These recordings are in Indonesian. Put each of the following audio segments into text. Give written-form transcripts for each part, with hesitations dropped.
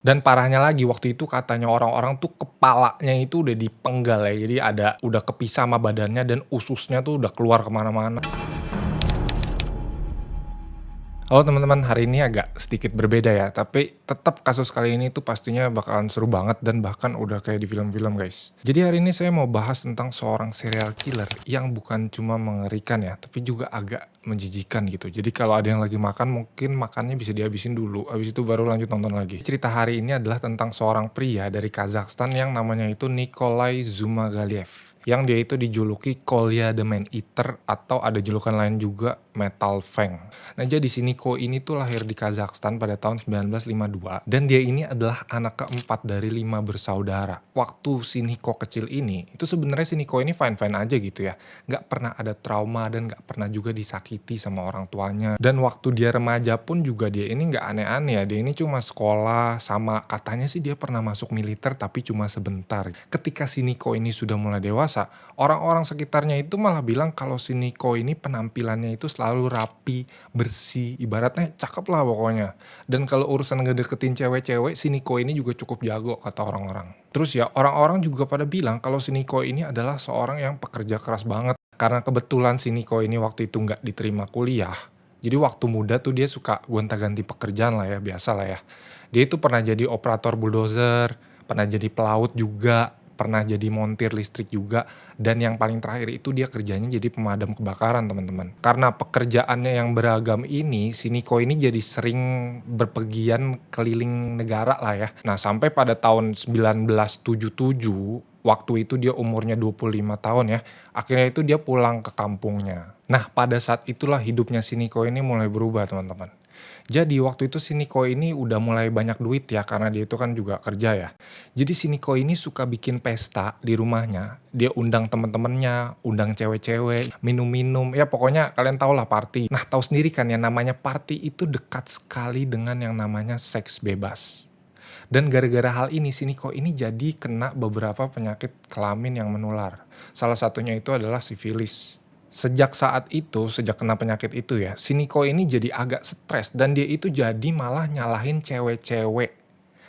Dan parahnya lagi waktu itu katanya orang-orang tuh kepalanya itu udah dipenggal ya, jadi udah kepisah sama badannya dan ususnya tuh udah keluar kemana-mana. Halo teman-teman, hari ini agak sedikit berbeda ya, tapi tetap kasus kali ini tuh pastinya bakalan seru banget dan bahkan udah kayak di film-film guys. Jadi hari ini saya mau bahas tentang seorang serial killer yang bukan cuma mengerikan ya, tapi juga agak menjijikan gitu. Jadi kalau ada yang lagi makan mungkin makannya bisa dihabisin dulu, habis itu baru lanjut nonton lagi. Cerita hari ini adalah tentang seorang pria dari Kazakhstan yang namanya itu Nikolai Zhumagaliev. Yang dia itu dijuluki Kolya the Man Eater atau ada julukan lain juga Metal Fang. Nah jadi si Niko ini tuh lahir di Kazakhstan pada tahun 1952 dan dia ini adalah anak keempat dari 5 bersaudara. Waktu si Niko kecil ini, itu sebenarnya si Niko ini fine-fine aja gitu ya. Nggak pernah ada trauma dan nggak pernah juga disakiti sama orang tuanya. Dan waktu dia remaja pun juga dia ini nggak aneh-aneh ya. Dia ini cuma sekolah sama katanya sih dia pernah masuk militer tapi cuma sebentar. Ketika si Niko ini sudah mulai dewasa, orang-orang sekitarnya itu malah bilang kalau si Niko ini penampilannya itu selalu rapi, bersih, ibaratnya cakep lah pokoknya. Dan kalau urusan ngedeketin cewek-cewek, si Niko ini juga cukup jago kata orang-orang. Terus ya orang-orang juga pada bilang kalau si Niko ini adalah seorang yang pekerja keras banget. Karena kebetulan si Niko ini waktu itu nggak diterima kuliah. Jadi waktu muda tuh dia suka gonta-ganti pekerjaan lah ya, biasa lah ya. Dia itu pernah jadi operator bulldozer, pernah jadi pelaut juga, pernah jadi montir listrik juga, dan yang paling terakhir itu dia kerjanya jadi pemadam kebakaran teman-teman. Karena pekerjaannya yang beragam ini, si Niko ini jadi sering berpergian keliling negara lah ya. Nah sampai pada tahun 1977, waktu itu dia umurnya 25 tahun ya, akhirnya itu dia pulang ke kampungnya. Nah pada saat itulah hidupnya si Niko ini mulai berubah teman-teman. Jadi waktu itu si Niko ini udah mulai banyak duit ya karena dia itu kan juga kerja ya. Jadi si Niko ini suka bikin pesta di rumahnya. Dia undang temen-temennya, undang cewek-cewek, minum-minum. Ya pokoknya kalian tau lah party. Nah tahu sendiri kan ya namanya party itu dekat sekali dengan yang namanya seks bebas. Dan gara-gara hal ini si Niko ini jadi kena beberapa penyakit kelamin yang menular. Salah satunya itu adalah sifilis. Sejak saat itu, sejak kena penyakit itu ya, si Niko ini jadi agak stres dan dia itu jadi malah nyalahin cewek-cewek.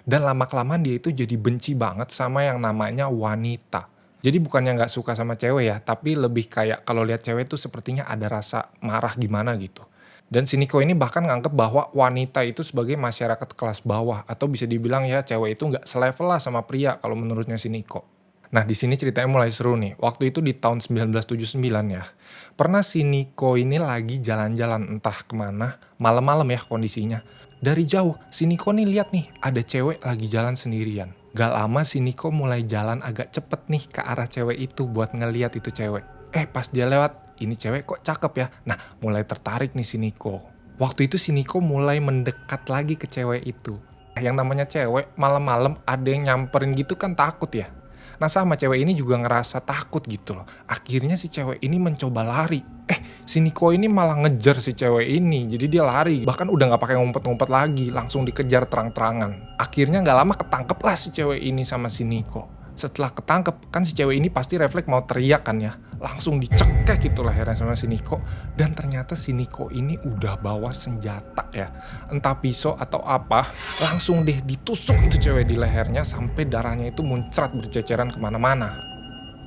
Dan lama-kelamaan dia itu jadi benci banget sama yang namanya wanita. Jadi bukannya nggak suka sama cewek ya, tapi lebih kayak kalau lihat cewek itu sepertinya ada rasa marah gimana gitu. Dan si Niko ini bahkan nganggep bahwa wanita itu sebagai masyarakat kelas bawah atau bisa dibilang ya cewek itu nggak selevel lah sama pria kalau menurutnya si Niko. Nah di sini ceritanya mulai seru nih. Waktu itu di tahun 1979 ya. Pernah si Niko ini lagi jalan-jalan entah kemana, malam-malam ya kondisinya. Dari jauh si Niko nih lihat nih ada cewek lagi jalan sendirian. Gak lama si Niko mulai jalan agak cepet nih ke arah cewek itu buat ngeliat itu cewek. Pas dia lewat, ini cewek kok cakep ya. Nah mulai tertarik nih si Niko. Waktu itu si Niko mulai mendekat lagi ke cewek itu. Yang namanya cewek malam-malam ada yang nyamperin gitu kan takut ya. Nah sama cewek ini juga ngerasa takut gitu loh. Akhirnya si cewek ini mencoba lari. Si Niko ini malah ngejar si cewek ini. Jadi dia lari. Bahkan udah gak pakai ngumpet-ngumpet lagi. Langsung dikejar terang-terangan. Akhirnya gak lama ketangkep lah si cewek ini sama si Niko. Setelah ketangkep kan si cewek ini pasti refleks mau teriak kan ya. Langsung dicekek gitu lehernya sama si Niko. Dan ternyata si Niko ini udah bawa senjata ya. Entah pisau atau apa. Langsung deh ditusuk itu cewek di lehernya sampai darahnya itu muncrat berceceran kemana-mana.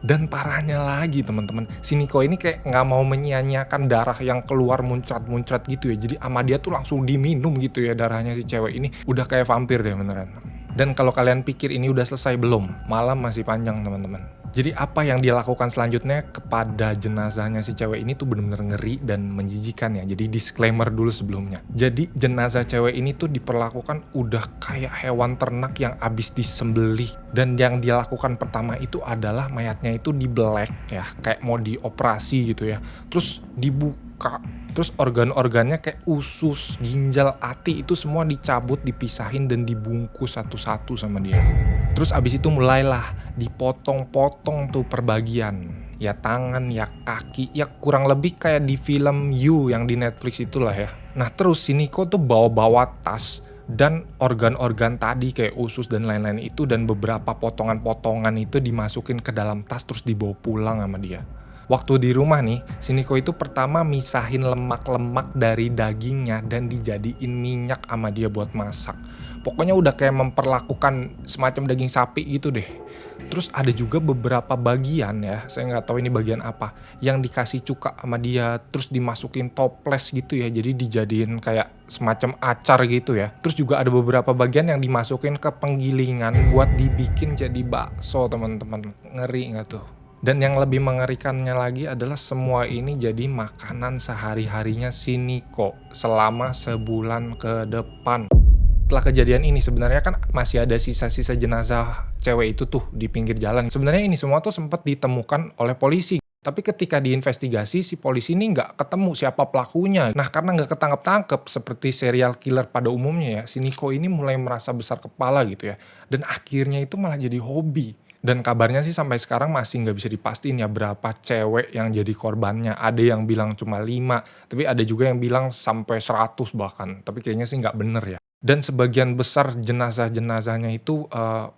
Dan parahnya lagi teman-teman, si Niko ini kayak nggak mau menyia-nyiakan darah yang keluar muncrat-muncrat gitu ya. Jadi sama dia tuh langsung diminum gitu ya darahnya si cewek ini. Udah kayak vampir deh beneran. Dan kalau kalian pikir ini udah selesai belum, malam masih panjang teman-teman. Jadi apa yang dia lakukan selanjutnya kepada jenazahnya si cewek ini tuh bener-bener ngeri dan menjijikan ya. Jadi disclaimer dulu sebelumnya. Jadi jenazah cewek ini tuh diperlakukan udah kayak hewan ternak yang abis disembelih. Dan yang dia lakukan pertama itu adalah mayatnya itu dibelek ya. Kayak mau dioperasi gitu ya. Terus dibuka. Terus organ-organnya kayak usus, ginjal, hati itu semua dicabut, dipisahin dan dibungkus satu-satu sama dia. Terus abis itu mulailah dipotong-potong tuh per bagian. Ya tangan, ya kaki, ya kurang lebih kayak di film You yang di Netflix itulah ya. Nah terus si Niko tuh bawa-bawa tas dan organ-organ tadi kayak usus dan lain-lain itu dan beberapa potongan-potongan itu dimasukin ke dalam tas terus dibawa pulang sama dia. Waktu di rumah nih, si Niko itu pertama misahin lemak-lemak dari dagingnya dan dijadiin minyak sama dia buat masak. Pokoknya udah kayak memperlakukan semacam daging sapi gitu deh. Terus ada juga beberapa bagian ya, saya nggak tahu ini bagian apa, yang dikasih cuka sama dia, terus dimasukin toples gitu ya, jadi dijadiin kayak semacam acar gitu ya. Terus juga ada beberapa bagian yang dimasukin ke penggilingan buat dibikin jadi bakso, teman-teman. Ngeri nggak tuh? Dan yang lebih mengerikannya lagi adalah semua ini jadi makanan sehari-harinya si Niko selama sebulan ke depan. Setelah kejadian ini sebenarnya kan masih ada sisa-sisa jenazah cewek itu tuh di pinggir jalan. Sebenarnya ini semua tuh sempat ditemukan oleh polisi. Tapi ketika diinvestigasi, si polisi ini nggak ketemu siapa pelakunya. Nah, karena nggak ketangkep-tangkep seperti serial killer pada umumnya ya, si Niko ini mulai merasa besar kepala gitu ya. Dan akhirnya itu malah jadi hobi. Dan kabarnya sih sampai sekarang masih nggak bisa dipastiin ya berapa cewek yang jadi korbannya. Ada yang bilang cuma 5, tapi ada juga yang bilang sampai 100 bahkan. Tapi kayaknya sih nggak bener ya. Dan sebagian besar jenazah-jenazahnya itu,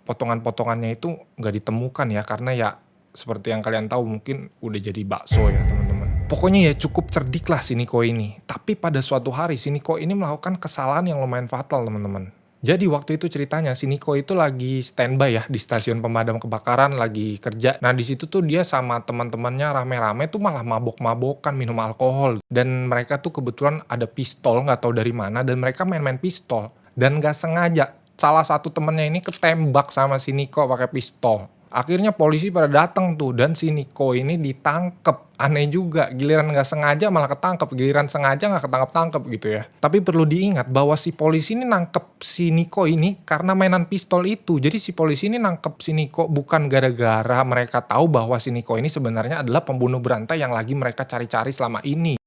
potongan-potongannya itu nggak ditemukan ya, karena ya seperti yang kalian tahu mungkin udah jadi bakso ya teman-teman. Pokoknya ya cukup cerdik lah si Niko ini. Tapi pada suatu hari si Niko ini melakukan kesalahan yang lumayan fatal teman-teman. Jadi waktu itu ceritanya si Niko itu lagi standby ya di stasiun pemadam kebakaran, lagi kerja. Nah di situ tuh dia sama teman-temannya rame-rame tuh malah mabok-mabokan minum alkohol. Dan mereka tuh kebetulan ada pistol nggak tahu dari mana dan mereka main-main pistol. Dan nggak sengaja salah satu temennya ini ketembak sama si Niko pakai pistol. Akhirnya polisi pada datang tuh dan si Niko ini ditangkep. Aneh juga, giliran nggak sengaja malah ketangkep, giliran sengaja nggak ketangkep-tangkep gitu ya. Tapi perlu diingat bahwa si polisi ini nangkep si Niko ini karena mainan pistol itu. Jadi si polisi ini nangkep si Niko bukan gara-gara mereka tahu bahwa si Niko ini sebenarnya adalah pembunuh berantai yang lagi mereka cari-cari selama ini.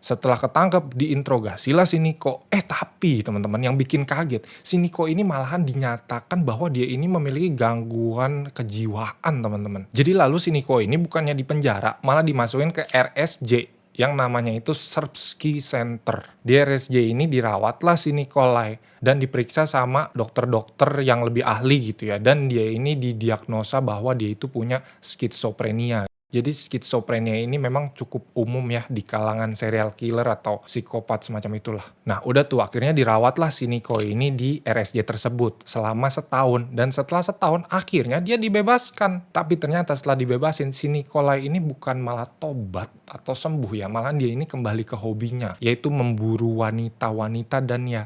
Setelah ketangkep, diinterogasilah si Niko. Tapi teman-teman yang bikin kaget, si Niko ini malahan dinyatakan bahwa dia ini memiliki gangguan kejiwaan teman-teman. Jadi lalu si Niko ini bukannya dipenjara, malah dimasukin ke RSJ yang namanya itu Serbsky Center. Di RSJ ini dirawatlah si Nikolai dan diperiksa sama dokter-dokter yang lebih ahli gitu ya. Dan dia ini didiagnosa bahwa dia itu punya skizofrenia. Jadi skizofrenia ini memang cukup umum ya di kalangan serial killer atau psikopat semacam itulah. Nah udah tuh akhirnya dirawatlah si Niko ini di RSJ tersebut selama setahun. Dan setelah setahun akhirnya dia dibebaskan. Tapi ternyata setelah dibebasin si Nikolai ini bukan malah tobat atau sembuh ya. Malah dia ini kembali ke hobinya yaitu memburu wanita-wanita dan ya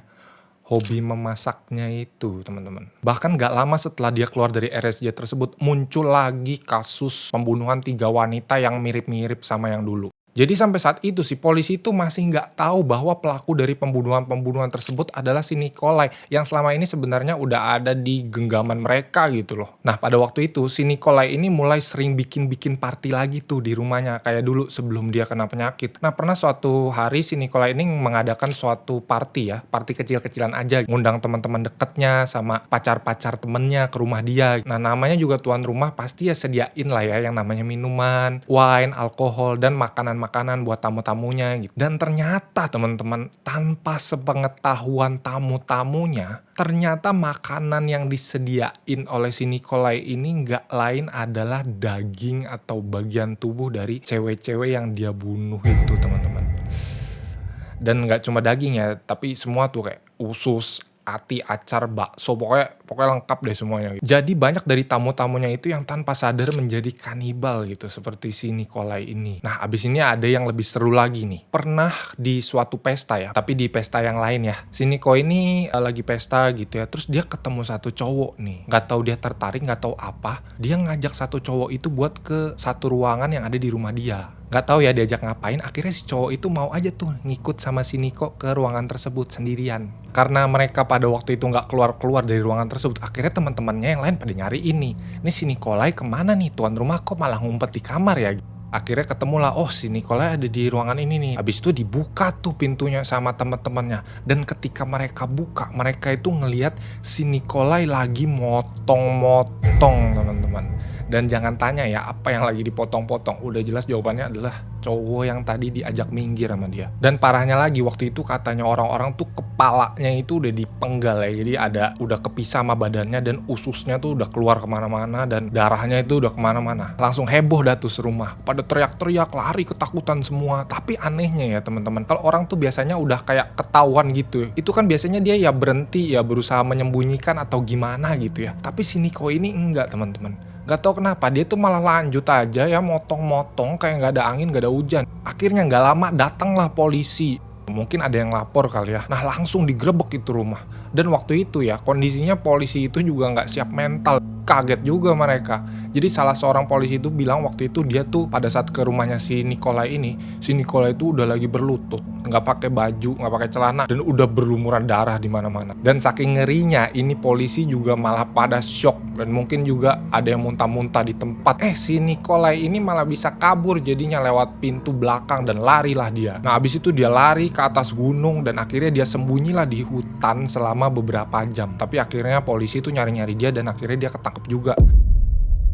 hobi memasaknya itu teman-teman. Bahkan gak lama setelah dia keluar dari RSJ tersebut muncul lagi kasus pembunuhan 3 wanita yang mirip-mirip sama yang dulu. Jadi sampai saat itu si polisi itu masih nggak tahu bahwa pelaku dari pembunuhan-pembunuhan tersebut adalah si Nikolai yang selama ini sebenarnya udah ada di genggaman mereka gitu loh. Nah pada waktu itu si Nikolai ini mulai sering bikin-bikin party lagi tuh di rumahnya kayak dulu sebelum dia kena penyakit. Nah pernah suatu hari si Nikolai ini mengadakan suatu party ya, party kecil-kecilan aja, ngundang teman-teman deketnya sama pacar-pacar temennya ke rumah dia. Nah namanya juga tuan rumah pasti ya sediain lah ya yang namanya minuman, wine, alkohol dan makanan buat tamu-tamunya gitu. Dan ternyata teman-teman tanpa sepengetahuan tamu-tamunya ternyata makanan yang disediain oleh si Nikolai ini nggak lain adalah daging atau bagian tubuh dari cewek-cewek yang dia bunuh itu teman-teman. Dan nggak cuma daging ya, tapi semua tuh kayak usus, ati, acar, bakso, pokoknya lengkap deh semuanya. Jadi banyak dari tamu-tamunya itu yang tanpa sadar menjadi kanibal gitu seperti si Nikolai ini. Nah abis ini ada yang lebih seru lagi nih. Pernah di suatu pesta ya, tapi di pesta yang lain ya. Si Niko ini lagi pesta gitu ya, terus dia ketemu satu cowok nih. Gak tahu dia tertarik, gak tahu apa. Dia ngajak satu cowok itu buat ke satu ruangan yang ada di rumah dia. Gak tahu ya diajak ngapain, akhirnya si cowok itu mau aja tuh ngikut sama si Niko ke ruangan tersebut sendirian. Karena mereka pada waktu itu gak keluar-keluar dari ruangan tersebut, akhirnya teman-temannya yang lain pada nyari ini si Nikolai kemana nih, tuan rumah kok malah ngumpet di kamar ya. Akhirnya ketemulah, oh si Nikolai ada di ruangan ini nih. Habis itu dibuka tuh pintunya sama teman-temannya. Dan ketika mereka buka, mereka itu ngelihat si Nikolai lagi motong-motong teman-teman. Dan jangan tanya ya apa yang lagi dipotong-potong, udah jelas jawabannya adalah cowok yang tadi diajak minggir sama dia. Dan parahnya lagi waktu itu katanya orang-orang tuh kepalanya itu udah dipenggal ya, jadi udah kepisah sama badannya dan ususnya tuh udah keluar kemana-mana dan darahnya itu udah kemana-mana. Langsung heboh dah tuh serumah, pada teriak-teriak, lari ketakutan semua. Tapi anehnya ya teman-teman, kalau orang tuh biasanya udah kayak ketahuan gitu, itu kan biasanya dia ya berhenti ya berusaha menyembunyikan atau gimana gitu ya. Tapi si Niko ini enggak teman-teman. Gak tau kenapa dia tuh malah lanjut aja ya motong-motong kayak gak ada angin gak ada hujan. Akhirnya gak lama datanglah polisi. Mungkin ada yang lapor kali ya. Nah langsung digerebek itu rumah. Dan waktu itu ya kondisinya polisi itu juga gak siap mental. Kaget juga mereka. Jadi salah seorang polisi itu bilang waktu itu dia tuh pada saat ke rumahnya si Nikolai ini, si Nikolai itu udah lagi berlutut, nggak pakai baju, nggak pakai celana, dan udah berlumuran darah di mana-mana. Dan saking ngerinya, ini polisi juga malah pada shock dan mungkin juga ada yang muntah-muntah di tempat. Si Nikolai ini malah bisa kabur jadinya lewat pintu belakang dan larilah dia. Nah abis itu dia lari ke atas gunung dan akhirnya dia sembunyilah di hutan selama beberapa jam. Tapi akhirnya polisi itu nyari-nyari dia dan akhirnya dia ketangkep juga.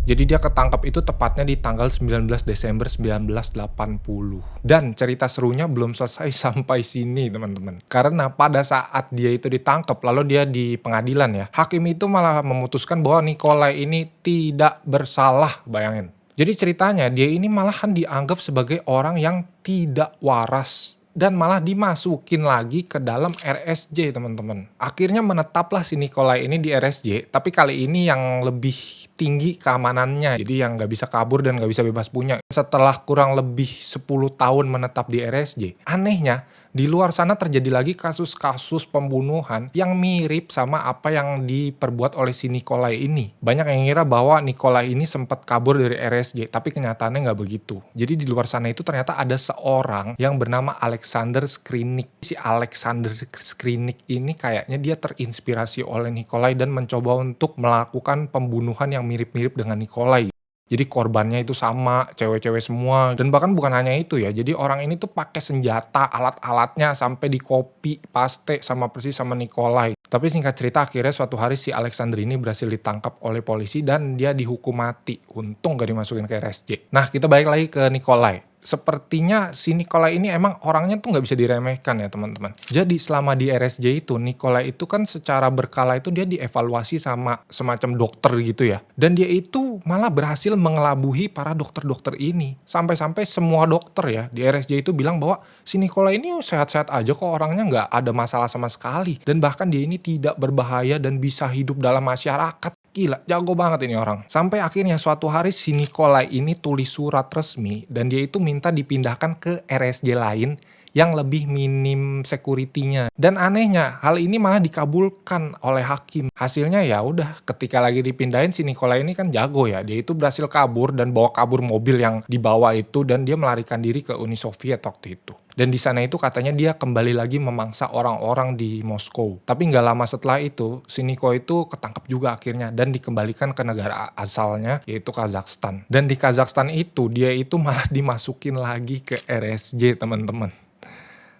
Jadi dia ketangkap itu tepatnya di tanggal 19 Desember 1980. Dan cerita serunya belum selesai sampai sini teman-teman. Karena pada saat dia itu ditangkap lalu dia di pengadilan ya, hakim itu malah memutuskan bahwa Nikolai ini tidak bersalah, bayangin. Jadi ceritanya dia ini malahan dianggap sebagai orang yang tidak waras. Dan malah dimasukin lagi ke dalam RSJ teman-teman. Akhirnya menetaplah si Nikolai ini di RSJ, tapi kali ini yang lebih tinggi keamanannya. Jadi yang gak bisa kabur dan gak bisa bebas punya. Setelah kurang lebih 10 tahun menetap di RSJ, anehnya di luar sana terjadi lagi kasus-kasus pembunuhan yang mirip sama apa yang diperbuat oleh si Nikolai ini. Banyak yang ngira bahwa Nikolai ini sempat kabur dari RSJ, tapi kenyataannya nggak begitu. Jadi di luar sana itu ternyata ada seorang yang bernama Alexander Skrinik. Si Alexander Skrinik ini kayaknya dia terinspirasi oleh Nikolai dan mencoba untuk melakukan pembunuhan yang mirip-mirip dengan Nikolai. Jadi korbannya itu sama, cewek-cewek semua. Dan bahkan bukan hanya itu ya. Jadi orang ini tuh pakai senjata, alat-alatnya sampai di copy, paste sama persis sama Nikolai. Tapi singkat cerita akhirnya suatu hari si Alexander ini berhasil ditangkap oleh polisi dan dia dihukum mati. Untung gak dimasukin ke RSJ. Nah kita balik lagi ke Nikolai. Sepertinya si Nikolai ini emang orangnya tuh nggak bisa diremehkan ya teman-teman. Jadi selama di RSJ itu Nikolai itu kan secara berkala itu dia dievaluasi sama semacam dokter gitu ya. Dan dia itu malah berhasil mengelabuhi para dokter-dokter ini. Sampai-sampai semua dokter ya di RSJ itu bilang bahwa si Nikolai ini sehat-sehat aja kok, orangnya nggak ada masalah sama sekali. Dan bahkan dia ini tidak berbahaya dan bisa hidup dalam masyarakat. Gila, jago banget ini orang. Sampai akhirnya suatu hari si Nikolai ini tulis surat resmi dan dia itu minta dipindahkan ke RSJ lain yang lebih minim security-nya. Dan anehnya, hal ini malah dikabulkan oleh hakim. Hasilnya ya udah, ketika lagi dipindahin si Nikolai ini kan jago ya. Dia itu berhasil kabur dan bawa kabur mobil yang dibawa itu dan dia melarikan diri ke Uni Soviet waktu itu. Dan di sana itu katanya dia kembali lagi memangsa orang-orang di Moskow. Tapi nggak lama setelah itu, si Niko itu ketangkap juga akhirnya dan dikembalikan ke negara asalnya, yaitu Kazakhstan. Dan di Kazakhstan itu, dia itu malah dimasukin lagi ke RSJ teman-teman.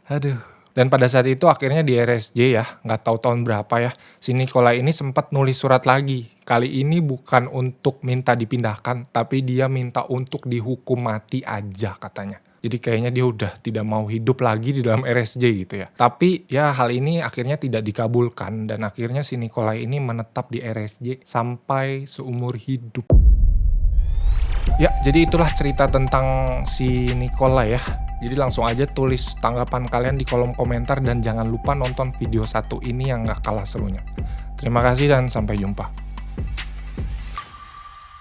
Aduh. Dan pada saat itu akhirnya di RSJ ya, nggak tahu tahun berapa ya, si Nikolai ini sempat nulis surat lagi. Kali ini bukan untuk minta dipindahkan, tapi dia minta untuk dihukum mati aja katanya. Jadi kayaknya dia udah tidak mau hidup lagi di dalam RSJ gitu ya. Tapi ya hal ini akhirnya tidak dikabulkan dan akhirnya si Nikolai ini menetap di RSJ sampai seumur hidup. Ya, jadi itulah cerita tentang si Nikolai ya. Jadi langsung aja tulis tanggapan kalian di kolom komentar dan jangan lupa nonton video satu ini yang gak kalah serunya. Terima kasih dan sampai jumpa.